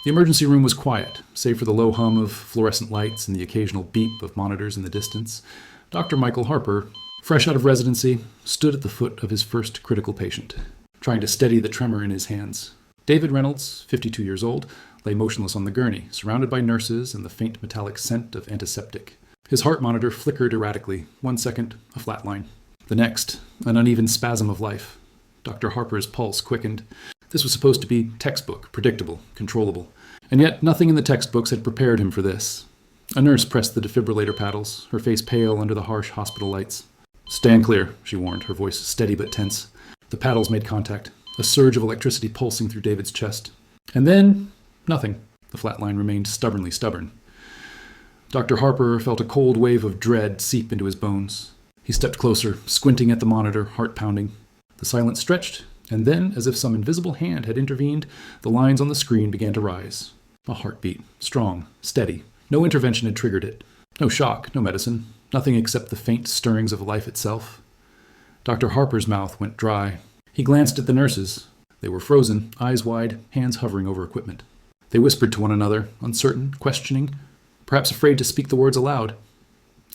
The emergency room was quiet, save for the low hum of fluorescent lights and the occasional beep of monitors in the distance. Dr. Michael Harper, fresh out of residency, stood at the foot of his first critical patient, trying to steady the tremor in his hands. David Reynolds, 52 years old, lay motionless on the gurney, surrounded by nurses and the faint metallic scent of antiseptic. His heart monitor flickered erratically. 1 second, a flatline. The next, an uneven spasm of life. Dr. Harper's pulse quickened. This was supposed to be textbook, predictable, controllable. And yet nothing in the textbooks had prepared him for this. A nurse pressed the defibrillator paddles, her face pale under the harsh hospital lights. "Stand clear," she warned, her voice steady but tense. The paddles made contact, a surge of electricity pulsing through David's chest. And then, nothing. The flatline remained stubbornly stubborn. Dr. Harper felt a cold wave of dread seep into his bones. He stepped closer, squinting at the monitor, heart pounding. The silence stretched, and then, as if some invisible hand had intervened, the lines on the screen began to rise. A heartbeat, strong, steady. No intervention had triggered it. No shock, no medicine, nothing except the faint stirrings of life itself. Dr. Harper's mouth went dry. He glanced at the nurses. They were frozen, eyes wide, hands hovering over equipment. They whispered to one another, uncertain, questioning, perhaps afraid to speak the words aloud.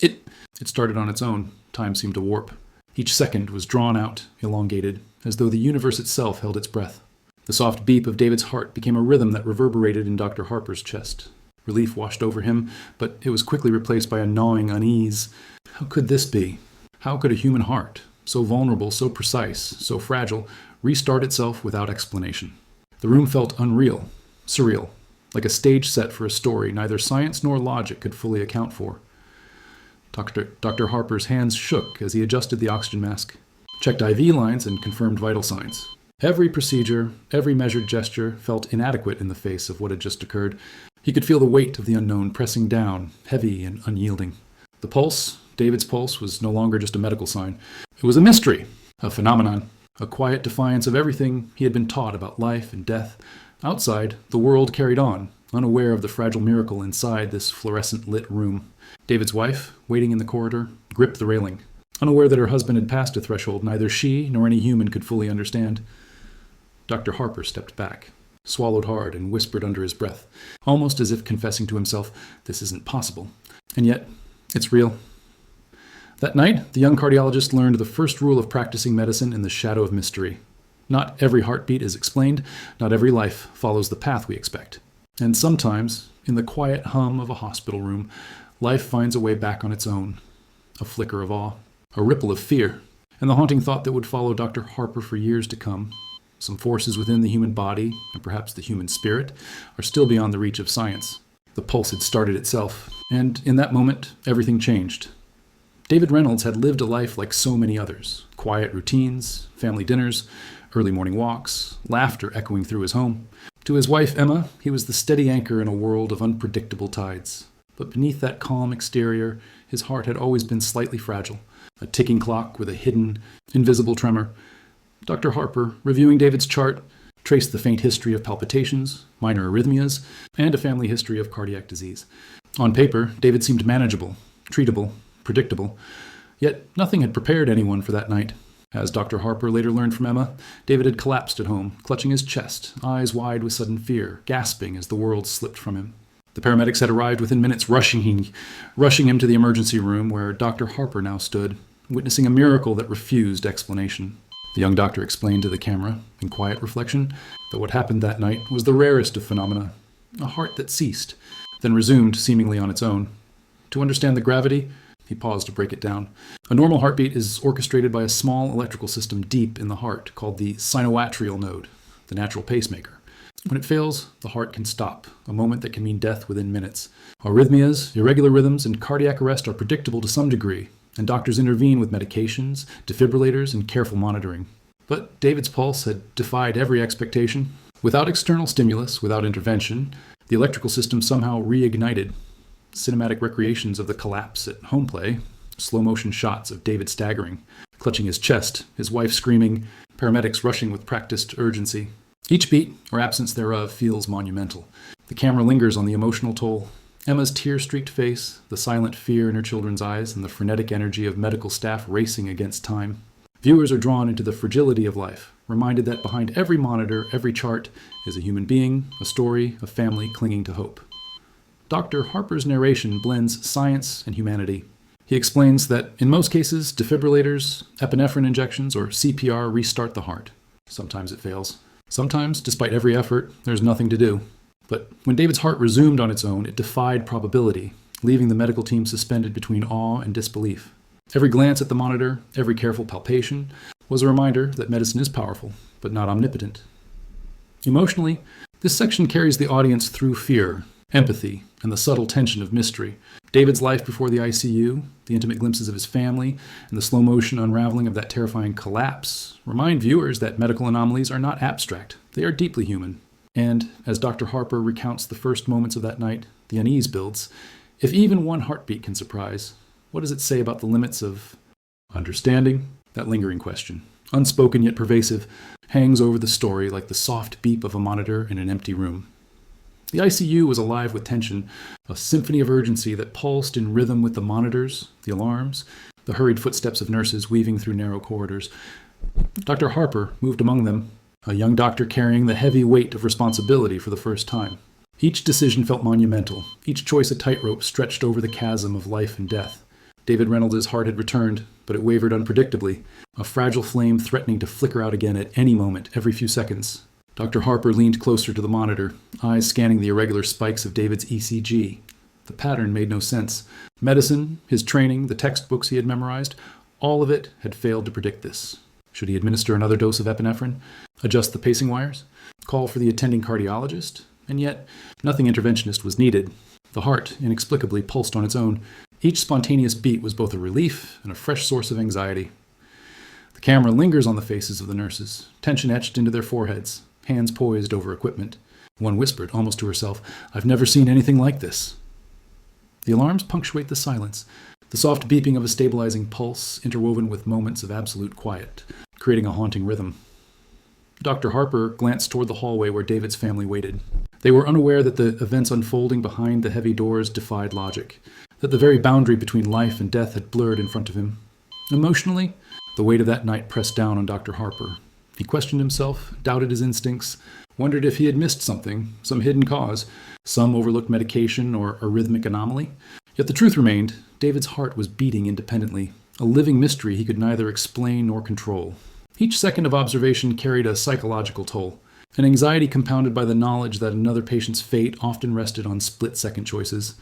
It started on its own. Time seemed to warp. Each second was drawn out, elongated, as though the universe itself held its breath. The soft beep of David's heart became a rhythm that reverberated in Dr. Harper's chest. Relief washed over him, but it was quickly replaced by a gnawing unease. How could this be? How could a human heart, so vulnerable, so precise, so fragile, restart itself without explanation? The room felt unreal, surreal, like a stage set for a story neither science nor logic could fully account for. Dr. Harper's hands shook as he adjusted the oxygen mask, checked IV lines, and confirmed vital signs. Every procedure, every measured gesture felt inadequate in the face of what had just occurred. He could feel the weight of the unknown pressing down, heavy and unyielding. The pulse, David's pulse, was no longer just a medical sign. It was a mystery, a phenomenon, a quiet defiance of everything he had been taught about life and death. Outside, the world carried on, unaware of the fragile miracle inside this fluorescent-lit room. David's wife, waiting in the corridor, gripped the railing. Unaware that her husband had passed a threshold neither she nor any human could fully understand. Dr. Harper stepped back, swallowed hard, and whispered under his breath, almost as if confessing to himself, "This isn't possible. And yet, it's real." That night, the young cardiologist learned the first rule of practicing medicine in the shadow of mystery. Not every heartbeat is explained, not every life follows the path we expect. And sometimes, in the quiet hum of a hospital room, life finds a way back on its own. A flicker of awe, a ripple of fear, and the haunting thought that would follow Dr. Harper for years to come. Some forces within the human body, and perhaps the human spirit, are still beyond the reach of science. The pulse had started itself, and in that moment, everything changed. David Reynolds had lived a life like so many others. Quiet routines, family dinners, early morning walks, laughter echoing through his home. To his wife, Emma, he was the steady anchor in a world of unpredictable tides. But beneath that calm exterior, his heart had always been slightly fragile, a ticking clock with a hidden, invisible tremor. Dr. Harper, reviewing David's chart, traced the faint history of palpitations, minor arrhythmias, and a family history of cardiac disease. On paper, David seemed manageable, treatable, predictable, yet nothing had prepared anyone for that night. As Dr. Harper later learned from Emma, David had collapsed at home, clutching his chest, eyes wide with sudden fear, gasping as the world slipped from him. The paramedics had arrived within minutes, rushing him to the emergency room where Dr. Harper now stood, witnessing a miracle that refused explanation. The young doctor explained to the camera, in quiet reflection, that what happened that night was the rarest of phenomena, a heart that ceased, then resumed seemingly on its own. To understand the gravity, he paused to break it down. A normal heartbeat is orchestrated by a small electrical system deep in the heart called the sinoatrial node, the natural pacemaker. When it fails, the heart can stop, a moment that can mean death within minutes. Arrhythmias, irregular rhythms, and cardiac arrest are predictable to some degree, and doctors intervene with medications, defibrillators, and careful monitoring. But David's pulse had defied every expectation. Without external stimulus, without intervention, the electrical system somehow reignited. Cinematic recreations of the collapse at home play, slow-motion shots of David staggering, clutching his chest, his wife screaming, paramedics rushing with practiced urgency. Each beat, or absence thereof, feels monumental. The camera lingers on the emotional toll. Emma's tear-streaked face, the silent fear in her children's eyes, and the frenetic energy of medical staff racing against time. Viewers are drawn into the fragility of life, reminded that behind every monitor, every chart, is a human being, a story, a family clinging to hope. Dr. Harper's narration blends science and humanity. He explains that in most cases, defibrillators, epinephrine injections, or CPR restart the heart. Sometimes it fails. Sometimes, despite every effort, there's nothing to do. But when David's heart resumed on its own, it defied probability, leaving the medical team suspended between awe and disbelief. Every glance at the monitor, every careful palpation, was a reminder that medicine is powerful, but not omnipotent. Emotionally, this section carries the audience through fear, empathy, and the subtle tension of mystery. David's life before the ICU, the intimate glimpses of his family, and the slow-motion unraveling of that terrifying collapse remind viewers that medical anomalies are not abstract. They are deeply human. And as Dr. Harper recounts the first moments of that night, the unease builds. If even one heartbeat can surprise, what does it say about the limits of understanding? That lingering question, unspoken yet pervasive, hangs over the story like the soft beep of a monitor in an empty room. The ICU was alive with tension, a symphony of urgency that pulsed in rhythm with the monitors, the alarms, the hurried footsteps of nurses weaving through narrow corridors. Dr. Harper moved among them, a young doctor carrying the heavy weight of responsibility for the first time. Each decision felt monumental, each choice a tightrope stretched over the chasm of life and death. David Reynolds' heart had returned, but it wavered unpredictably, a fragile flame threatening to flicker out again at any moment, every few seconds. Dr. Harper leaned closer to the monitor, eyes scanning the irregular spikes of David's ECG. The pattern made no sense. Medicine, his training, the textbooks he had memorized, all of it had failed to predict this. Should he administer another dose of epinephrine? Adjust the pacing wires? Call for the attending cardiologist? And yet, nothing interventionist was needed. The heart inexplicably pulsed on its own. Each spontaneous beat was both a relief and a fresh source of anxiety. The camera lingers on the faces of the nurses, tension etched into their foreheads, hands poised over equipment. One whispered, almost to herself, "I've never seen anything like this." The alarms punctuate the silence, the soft beeping of a stabilizing pulse interwoven with moments of absolute quiet, creating a haunting rhythm. Dr. Harper glanced toward the hallway where David's family waited. They were unaware that the events unfolding behind the heavy doors defied logic, that the very boundary between life and death had blurred in front of him. Emotionally, the weight of that night pressed down on Dr. Harper. He questioned himself, doubted his instincts, wondered if he had missed something, some hidden cause, some overlooked medication or arrhythmic anomaly. Yet the truth remained, David's heart was beating independently, a living mystery he could neither explain nor control. Each second of observation carried a psychological toll, an anxiety compounded by the knowledge that another patient's fate often rested on split-second choices.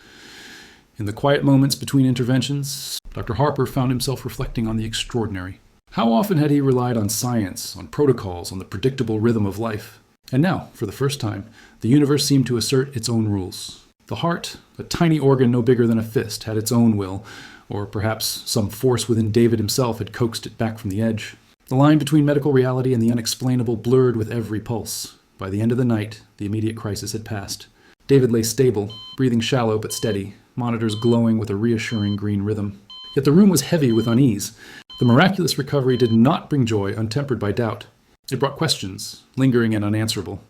In the quiet moments between interventions, Dr. Harper found himself reflecting on the extraordinary. How often had he relied on science, on protocols, on the predictable rhythm of life? And now, for the first time, the universe seemed to assert its own rules. The heart, a tiny organ no bigger than a fist, had its own will, or perhaps some force within David himself had coaxed it back from the edge. The line between medical reality and the unexplainable blurred with every pulse. By the end of the night, the immediate crisis had passed. David lay stable, breathing shallow but steady, monitors glowing with a reassuring green rhythm. Yet the room was heavy with unease. The miraculous recovery did not bring joy untempered by doubt. It brought questions, lingering and unanswerable.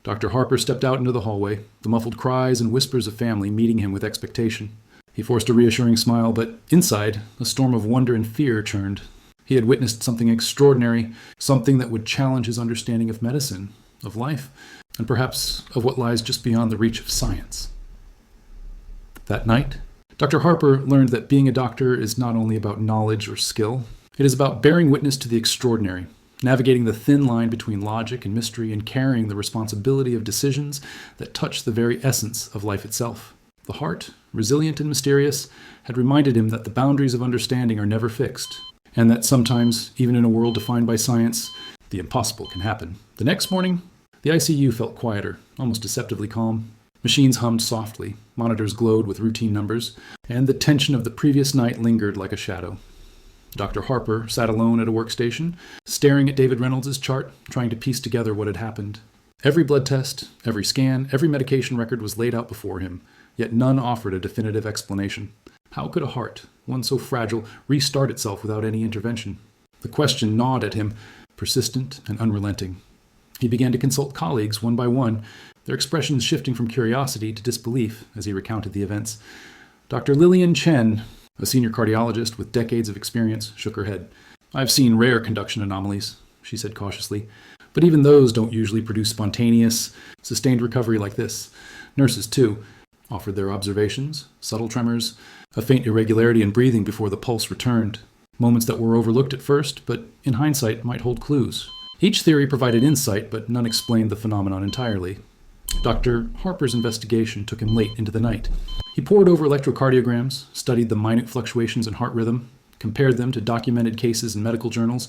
Dr. Harper stepped out into the hallway, the muffled cries and whispers of family meeting him with expectation. He forced a reassuring smile, but inside, a storm of wonder and fear churned. He had witnessed something extraordinary, something that would challenge his understanding of medicine, of life, and perhaps of what lies just beyond the reach of science. That night, Dr. Harper learned that being a doctor is not only about knowledge or skill, it is about bearing witness to the extraordinary, navigating the thin line between logic and mystery and carrying the responsibility of decisions that touch the very essence of life itself. The heart, resilient and mysterious, had reminded him that the boundaries of understanding are never fixed, and that sometimes, even in a world defined by science, the impossible can happen. The next morning, the ICU felt quieter, almost deceptively calm. Machines hummed softly, monitors glowed with routine numbers, and the tension of the previous night lingered like a shadow. Dr. Harper sat alone at a workstation, staring at David Reynolds' chart, trying to piece together what had happened. Every blood test, every scan, every medication record was laid out before him, yet none offered a definitive explanation. How could a heart, one so fragile, restart itself without any intervention? The question gnawed at him, persistent and unrelenting. He began to consult colleagues one by one, their expressions shifting from curiosity to disbelief as he recounted the events. Dr. Lillian Chen, a senior cardiologist with decades of experience, shook her head. "I've seen rare conduction anomalies. she said cautiously. But even those don't usually produce spontaneous, sustained recovery like this. Nurses, too, offered their observations, subtle tremors, a faint irregularity in breathing before the pulse returned, moments that were overlooked at first, but in hindsight might hold clues. Each theory provided insight, but none explained the phenomenon entirely. Dr. Harper's investigation took him late into the night. He pored over electrocardiograms, studied the minute fluctuations in heart rhythm, compared them to documented cases in medical journals,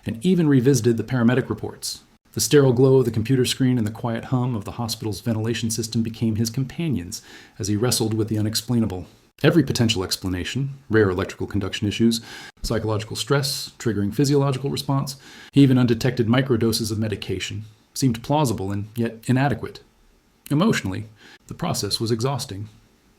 and even revisited the paramedic reports. The sterile glow of the computer screen and the quiet hum of the hospital's ventilation system became his companions as he wrestled with the unexplainable. Every potential explanation, rare electrical conduction issues, psychological stress, triggering physiological response, even undetected microdoses of medication, seemed plausible and yet inadequate. Emotionally, the process was exhausting.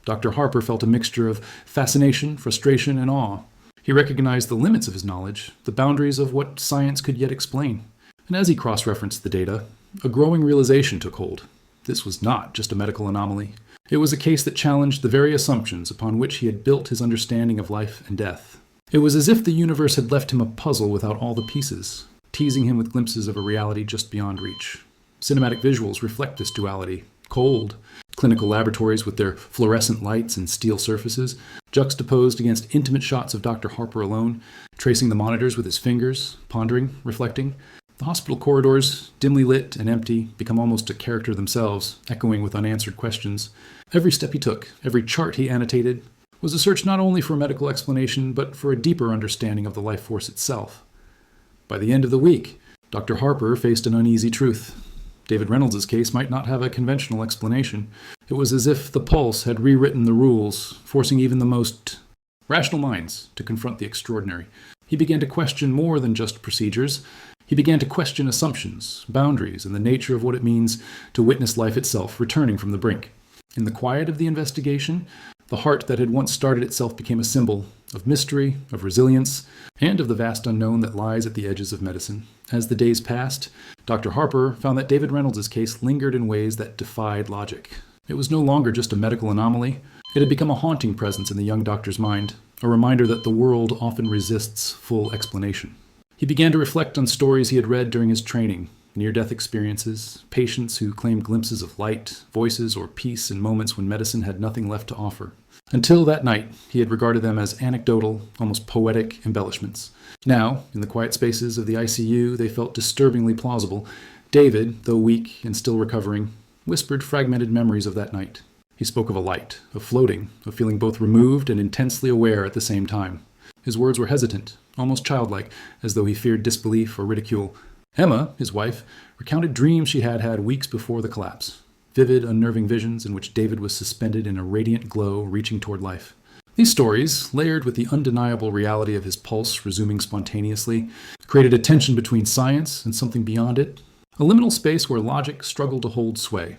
Dr. Harper felt a mixture of fascination, frustration, and awe. He recognized the limits of his knowledge, the boundaries of what science could yet explain. And as he cross-referenced the data, a growing realization took hold. This was not just a medical anomaly. It was a case that challenged the very assumptions upon which he had built his understanding of life and death. It was as if the universe had left him a puzzle without all the pieces, teasing him with glimpses of a reality just beyond reach. Cinematic visuals reflect this duality. Cold, clinical laboratories with their fluorescent lights and steel surfaces, juxtaposed against intimate shots of Dr. Harper alone, tracing the monitors with his fingers, pondering, reflecting. The hospital corridors, dimly lit and empty, become almost a character themselves, echoing with unanswered questions. Every step he took, every chart he annotated, was a search not only for a medical explanation, but for a deeper understanding of the life force itself. By the end of the week, Dr. Harper faced an uneasy truth. David Reynolds' case might not have a conventional explanation. It was as if the pulse had rewritten the rules, forcing even the most rational minds to confront the extraordinary. He began to question more than just procedures. He began to question assumptions, boundaries, and the nature of what it means to witness life itself returning from the brink. In the quiet of the investigation, the heart that had once started itself became a symbol of mystery, of resilience, and of the vast unknown that lies at the edges of medicine. As the days passed, Dr. Harper found that David Reynolds' case lingered in ways that defied logic. It was no longer just a medical anomaly. It had become a haunting presence in the young doctor's mind, a reminder that the world often resists full explanation. He began to reflect on stories he had read during his training, near-death experiences, patients who claimed glimpses of light, voices, or peace in moments when medicine had nothing left to offer. Until that night, he had regarded them as anecdotal, almost poetic embellishments. Now, in the quiet spaces of the ICU, they felt disturbingly plausible. David, though weak and still recovering, whispered fragmented memories of that night. He spoke of a light, of floating, of feeling both removed and intensely aware at the same time. His words were hesitant, almost childlike, as though he feared disbelief or ridicule. Emma, his wife, recounted dreams she had had weeks before the collapse. Vivid, unnerving visions in which David was suspended in a radiant glow reaching toward life. These stories, layered with the undeniable reality of his pulse resuming spontaneously, created a tension between science and something beyond it, a liminal space where logic struggled to hold sway.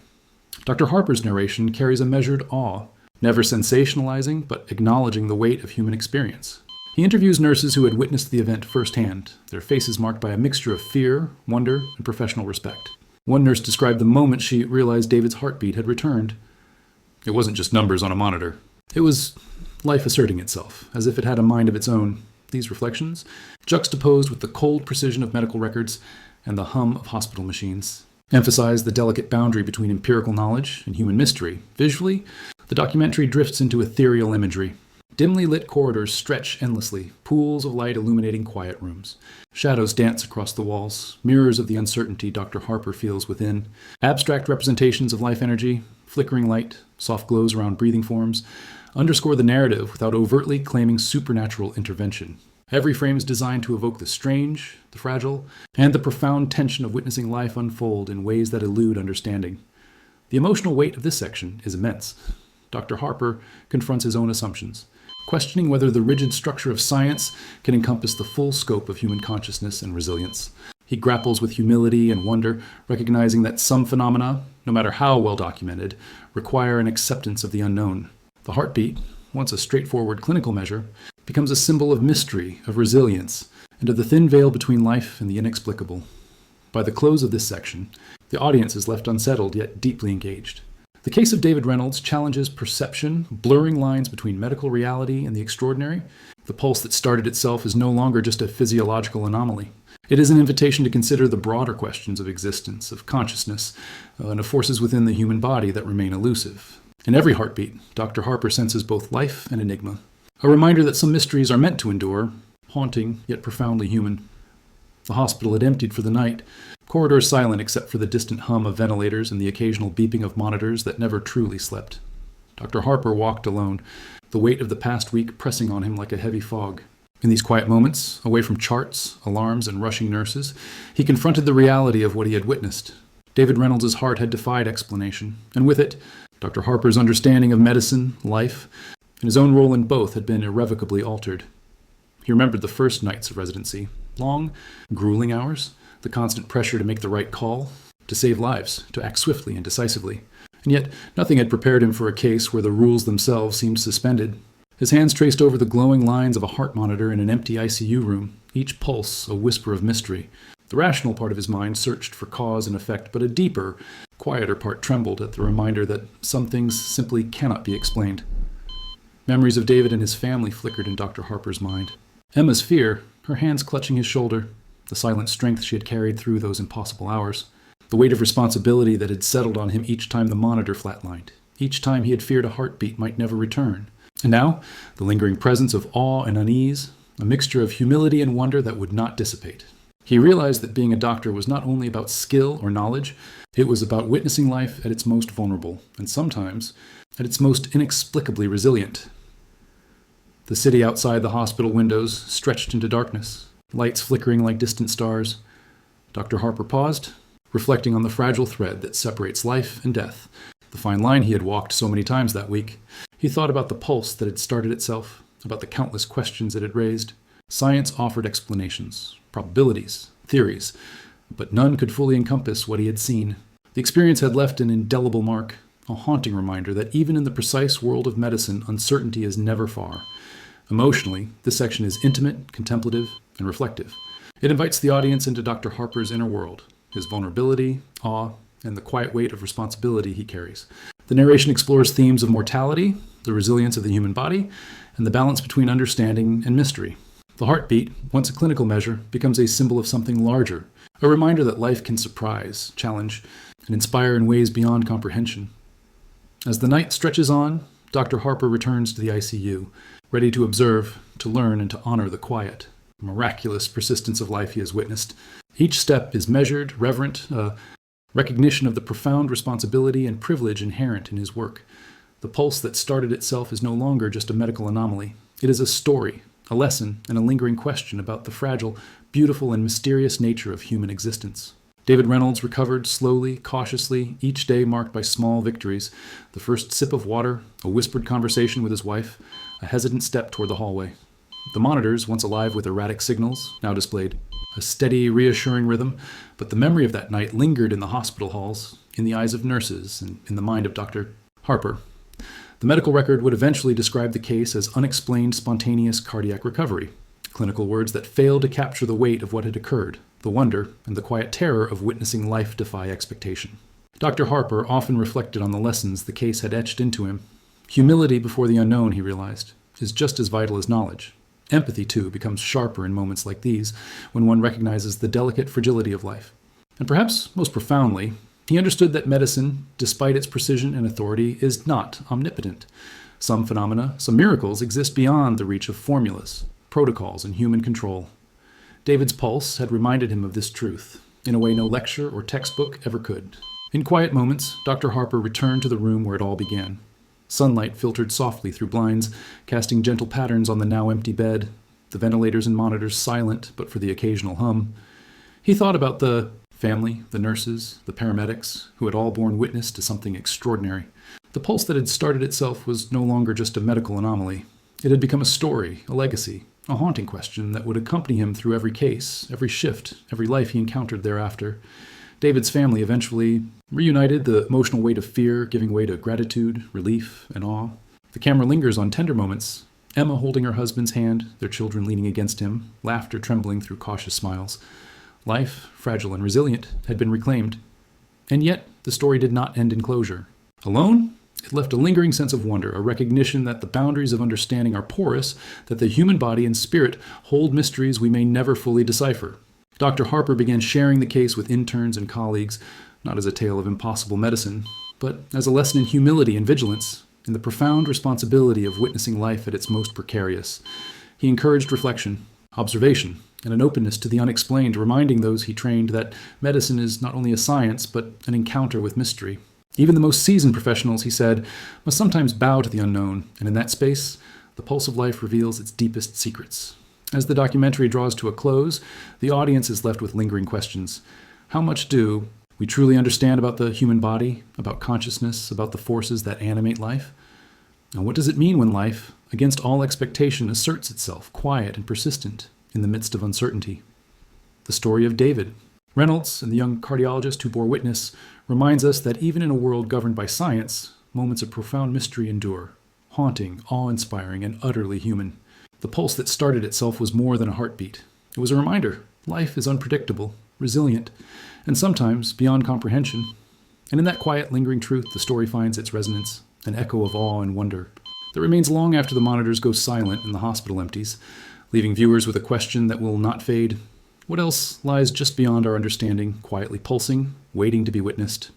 Dr. Harper's narration carries a measured awe, never sensationalizing, but acknowledging the weight of human experience. He interviews nurses who had witnessed the event firsthand, their faces marked by a mixture of fear, wonder, and professional respect. One nurse described the moment she realized David's heartbeat had returned. It wasn't just numbers on a monitor. It was life asserting itself, as if it had a mind of its own. These reflections, juxtaposed with the cold precision of medical records and the hum of hospital machines, emphasize the delicate boundary between empirical knowledge and human mystery. Visually, the documentary drifts into ethereal imagery. Dimly lit corridors stretch endlessly, pools of light illuminating quiet rooms. Shadows dance across the walls, mirrors of the uncertainty Dr. Harper feels within. Abstract representations of life energy, flickering light, soft glows around breathing forms, underscore the narrative without overtly claiming supernatural intervention. Every frame is designed to evoke the strange, the fragile, and the profound tension of witnessing life unfold in ways that elude understanding. The emotional weight of this section is immense. Dr. Harper confronts his own assumptions, questioning whether the rigid structure of science can encompass the full scope of human consciousness and resilience. He grapples with humility and wonder, recognizing that some phenomena, no matter how well documented, require an acceptance of the unknown. The heartbeat, once a straightforward clinical measure, becomes a symbol of mystery, of resilience, and of the thin veil between life and the inexplicable. By the close of this section, the audience is left unsettled yet deeply engaged. The case of David Reynolds challenges perception, blurring lines between medical reality and the extraordinary. The pulse that started itself is no longer just a physiological anomaly. It is an invitation to consider the broader questions of existence, of consciousness, and of forces within the human body that remain elusive. In every heartbeat, Dr. Harper senses both life and enigma, a reminder that some mysteries are meant to endure, haunting yet profoundly human. The hospital had emptied for the night, corridors silent except for the distant hum of ventilators and the occasional beeping of monitors that never truly slept. Dr. Harper walked alone, the weight of the past week pressing on him like a heavy fog. In these quiet moments, away from charts, alarms, and rushing nurses, he confronted the reality of what he had witnessed. David Reynolds' heart had defied explanation, and with it, Dr. Harper's understanding of medicine, life, and his own role in both had been irrevocably altered. He remembered the first nights of residency, long, grueling hours, the constant pressure to make the right call, to save lives, to act swiftly and decisively. And yet, nothing had prepared him for a case where the rules themselves seemed suspended. His hands traced over the glowing lines of a heart monitor in an empty ICU room, each pulse a whisper of mystery. The rational part of his mind searched for cause and effect, but a deeper, quieter part trembled at the reminder that some things simply cannot be explained. Memories of David and his family flickered in Dr. Harper's mind. Emma's fear, her hands clutching his shoulder, the silent strength she had carried through those impossible hours, the weight of responsibility that had settled on him each time the monitor flatlined, each time he had feared a heartbeat might never return. And now, the lingering presence of awe and unease, a mixture of humility and wonder that would not dissipate. He realized that being a doctor was not only about skill or knowledge, it was about witnessing life at its most vulnerable, and sometimes at its most inexplicably resilient. The city outside the hospital windows stretched into darkness, lights flickering like distant stars. Dr. Harper paused, reflecting on the fragile thread that separates life and death, the fine line he had walked so many times that week. He thought about the pulse that had started itself, about the countless questions it had raised. Science offered explanations, probabilities, theories, but none could fully encompass what he had seen. The experience had left an indelible mark, a haunting reminder that even in the precise world of medicine, uncertainty is never far. Emotionally, this section is intimate, contemplative, and reflective. It invites the audience into Dr. Harper's inner world, his vulnerability, awe, and the quiet weight of responsibility he carries. The narration explores themes of mortality, the resilience of the human body, and the balance between understanding and mystery. The heartbeat, once a clinical measure, becomes a symbol of something larger, a reminder that life can surprise, challenge, and inspire in ways beyond comprehension. As the night stretches on, Dr. Harper returns to the ICU, ready to observe, to learn, and to honor the quiet, miraculous persistence of life he has witnessed. Each step is measured, reverent, a recognition of the profound responsibility and privilege inherent in his work. The pulse that started itself is no longer just a medical anomaly. It is a story, a lesson, and a lingering question about the fragile, beautiful, and mysterious nature of human existence. David Reynolds recovered slowly, cautiously, each day marked by small victories. The first sip of water, a whispered conversation with his wife, a hesitant step toward the hallway. The monitors, once alive with erratic signals, now displayed a steady, reassuring rhythm, but the memory of that night lingered in the hospital halls, in the eyes of nurses, and in the mind of Dr. Harper. The medical record would eventually describe the case as unexplained spontaneous cardiac recovery, clinical words that failed to capture the weight of what had occurred, the wonder and the quiet terror of witnessing life defy expectation. Dr. Harper often reflected on the lessons the case had etched into him. Humility before the unknown, he realized, is just as vital as knowledge. Empathy, too, becomes sharper in moments like these, when one recognizes the delicate fragility of life. And perhaps most profoundly, he understood that medicine, despite its precision and authority, is not omnipotent. Some phenomena, some miracles, exist beyond the reach of formulas, protocols, and human control. David's pulse had reminded him of this truth, in a way no lecture or textbook ever could. In quiet moments, Dr. Harper returned to the room where it all began. Sunlight filtered softly through blinds, casting gentle patterns on the now empty bed, the ventilators and monitors silent but for the occasional hum. He thought about the family, the nurses, the paramedics, who had all borne witness to something extraordinary. The pulse that had started itself was no longer just a medical anomaly. It had become a story, a legacy, a haunting question that would accompany him through every case, every shift, every life he encountered thereafter. David's family eventually reunited, the emotional weight of fear giving way to gratitude, relief, and awe. The camera lingers on tender moments, Emma holding her husband's hand, their children leaning against him, laughter trembling through cautious smiles. Life, fragile and resilient, had been reclaimed. And yet, the story did not end in closure. Alone, it left a lingering sense of wonder, a recognition that the boundaries of understanding are porous, that the human body and spirit hold mysteries we may never fully decipher. Dr. Harper began sharing the case with interns and colleagues, not as a tale of impossible medicine, but as a lesson in humility and vigilance, in the profound responsibility of witnessing life at its most precarious. He encouraged reflection, observation, and an openness to the unexplained, reminding those he trained that medicine is not only a science, but an encounter with mystery. Even the most seasoned professionals, he said, must sometimes bow to the unknown, and in that space, the pulse of life reveals its deepest secrets. As the documentary draws to a close, the audience is left with lingering questions. How much do we truly understand about the human body, about consciousness, about the forces that animate life? And what does it mean when life, against all expectation, asserts itself, quiet and persistent, in the midst of uncertainty? The story of David. Reynolds and the young cardiologist who bore witness reminds us that even in a world governed by science, moments of profound mystery endure, haunting, awe-inspiring, and utterly human. The pulse that started itself was more than a heartbeat. It was a reminder. Life is unpredictable, resilient, and sometimes beyond comprehension. And in that quiet, lingering truth, the story finds its resonance, an echo of awe and wonder that remains long after the monitors go silent and the hospital empties, leaving viewers with a question that will not fade. What else lies just beyond our understanding, quietly pulsing, waiting to be witnessed?